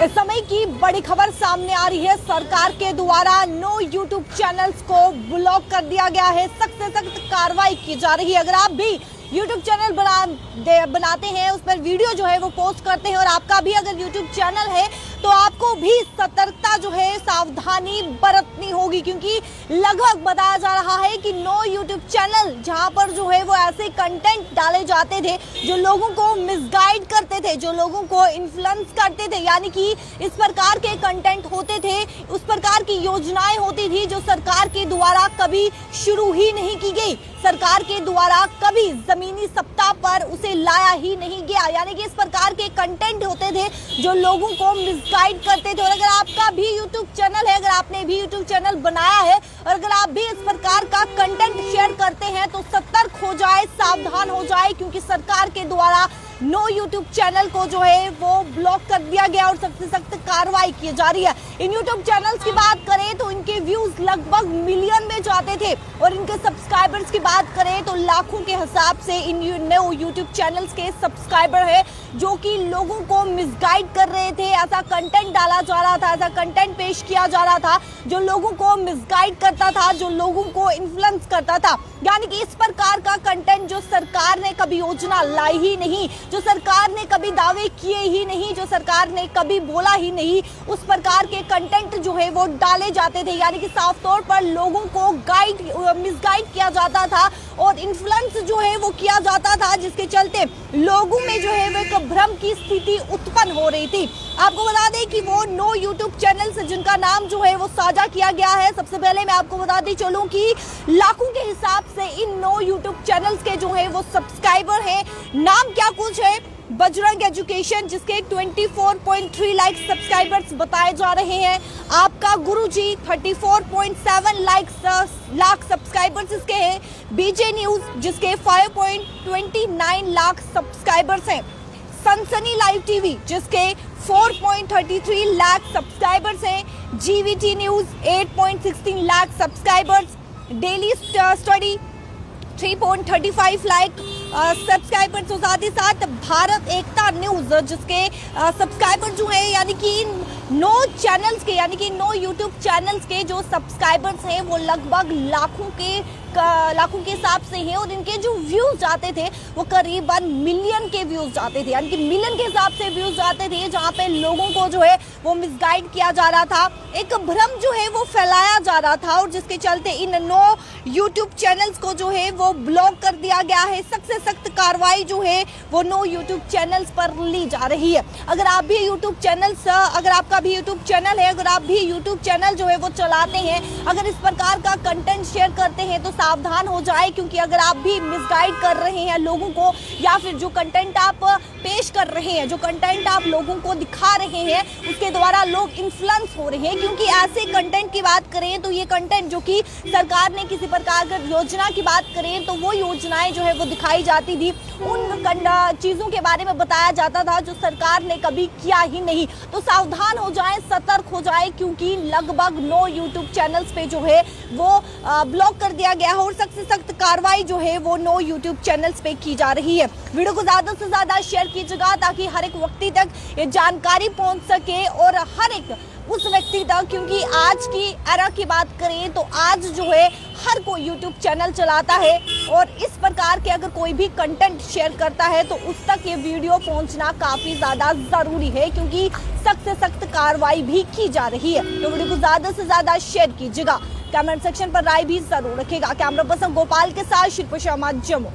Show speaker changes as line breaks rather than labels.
इस समय की बड़ी खबर सामने आ रही है। सरकार के द्वारा नो यूट्यूब चैनल्स को ब्लॉक कर दिया गया है। सख्त से सख्त कार्रवाई की जा रही है। अगर आप भी यूट्यूब चैनल बनाते हैं, उस पर वीडियो जो है वो पोस्ट करते हैं और आपका भी अगर यूट्यूब चैनल है तो आपको भी सतर्कता जो है, सावधानी बरतनी होगी, क्योंकि लगभग बताया जा रहा है कि नो यूट्यूब चैनल जहां पर जो है वो ऐसे कंटेंट डाले जाते थे जो लोगों को मिसगाइड करते थे, जो लोगों को इन्फ्लुएंस करते थे, यानी कि इस प्रकार के कंटेंट होते थे, उस प्रकार की योजनाएं होती थी जो सरकार के द्वारा कभी शुरू ही नहीं की गई। सरकार के द्वारा कभी जमीनी सत्ता पर उसे लाया ही नहीं गया, यानी कि इस प्रकार के कंटेंट होते थे जो लोगों को मिसगाइड करते थे। और अगर आपका भी यूट्यूब चैनल है, अगर आपने भी यूट्यूब चैनल बनाया है और अगर आप भी इस प्रकार का कंटेंट शेयर करते हैं तो सतर्क हो जाए, सावधान हो जाए, क्योंकि सरकार के द्वारा नो यूट्यूब चैनल को जो है वो ब्लॉक कर दिया गया और सख्त से सख्त कार्रवाई की जा रही है। इन यूट्यूब चैनल्स की बात करें तो इनके व्यूज लगभग मिलियन में जाते थे और इनके सब्सक्राइबर्स की बात करें तो लाखों के हिसाब से इन नो यूट्यूब चैनल्स के सब्सक्राइबर है जो कि लोगों को मिसगाइड कर रहे थे। ऐसा कंटेंट डाला जा रहा था, ऐसा कंटेंट पेश किया जा रहा था जो लोगों को मिसगाइड करता था, जो लोगों को इन्फ्लुएंस करता था, यानी कि इस प्रकार का कंटेंट जो सरकार ने कभी योजना लाई ही नहीं, जो सरकार ने कभी दावे किए ही नहीं, जो सरकार ने कभी बोला ही नहीं, उस प्रकार के कंटेंट जो है वो डाले जाते थे, यानी कि साफ तौर पर लोगों को मिसगाइड किया जाता था और इन्फ्लुएंस जो है वो किया जाता था, जिसके चलते लोगों में जो है वो एक भ्रम की स्थिति उत्पन्न हो रही थी। आपको बता दें कि वो नो यूट्यूब चैनल से जिनका नाम जो है वो साझा किया गया है, सबसे पहले मैं आपको बताती चलूं कि लाखों के हिसाब से इन नो यूट्यूब चैनल्स के जो है वो सब्सक्राइबर हैं। नाम क्या कुछ है, बजरंग एजुकेशन, जिसके 24.3 लाख सब्सक्राइबर्स बताए जा रहे हैं। आपका गुरुजी 34.7 लाख सब्सक्राइबर्स इसके हैं। बीजे न्यूज जिसके 5.29 लाख सब्सक्राइबर्स हैं। सनसनी लाइव टीवी जिसके 4.33 लाख सब्सक्राइबर्स हैं। GVT news 8.16 lakh subscribers. Daily study 3.35 lakh subscribers और साथ ही साथ भारत एकता न्यूज जिसके सब्सक्राइबर जो है, यानी कि नो चैनल्स के, यानी कि नो यूट्यूब चैनल्स के जो सब्सक्राइबर्स हैं वो लगभग लाखों के हिसाब से हैं और इनके जो व्यूज जाते थे वो करीबन मिलियन के व्यूज जाते थे, यानी कि मिलियन के हिसाब से व्यूज जाते थे, जहां पे लोगों को जो है वो मिसगाइड किया जा रहा था, एक भ्रम जो है वो फैलाया जा रहा था और जिसके चलते इन नो यूट्यूब चैनल्स को जो है वो ब्लॉक कर दिया गया है। सख्त से सख्त कार्रवाई जो है वो नो यूट्यूब चैनल्स पर ली जा रही है। अगर आप भी यूट्यूब चैनल्स, अगर आपका भी यूट्यूब चैनल है, अगर आप भी यूट्यूब चैनल जो है वो चलाते हैं, अगर इस प्रकार का कंटेंट शेयर करते हैं तो सावधान हो जाए, क्योंकि अगर आप भी मिसगाइड कर रहे हैं लोगों को, या फिर जो कंटेंट आप पेश कर रहे हैं, जो कंटेंट आप लोगों को दिखा रहे हैं, उसके द्वारा लोग इन्फ्लुएंस हो रहे हैं। क्योंकि ऐसे कंटेंट की बात करें तो ये कंटेंट जो कि सरकार ने किसी प्रकार की योजना की बात करें तो वो योजनाएं जो है वो दिखाई जाती थी, उन चीज़ों के बारे में बताया जाता था जो सरकार ने कभी किया ही नहीं। तो सावधान हो जाएं, सतर्क हो जाएं, क्योंकि लगभग नो यूट्यूब चैनल्स पे जो है वो ब्लॉक कर दिया गया है और सख्त से सख्त कार्रवाई जो है वो नो यूट्यूब चैनल्स पे की जा रही है। वीडियो को ज़्यादा से ज़्यादा शेयर कीजिएगा ताकि हर एक व्यक्ति तक ये जानकारी पहुंच सके और हर एक उस व्यक्ति तक, क्योंकि आज की एरा की बात करें तो आज जो है हर कोई यूट्यूब चैनल चलाता है और इस प्रकार के अगर कोई भी कंटेंट शेयर करता है तो उस तक ये वीडियो पहुंचना काफ़ी ज़्यादा ज़रूरी है, क्योंकि सख्त से सख्त कार्रवाई भी की जा रही है। तो वीडियो को ज़्यादा से ज़्यादा शेयर कीजिएगा। कमेंट सेक्शन पर राय भी जरूर रखेगा। कैमरा पर्सन गोपाल के साथ शिल्पा शर्मा, जम्मू।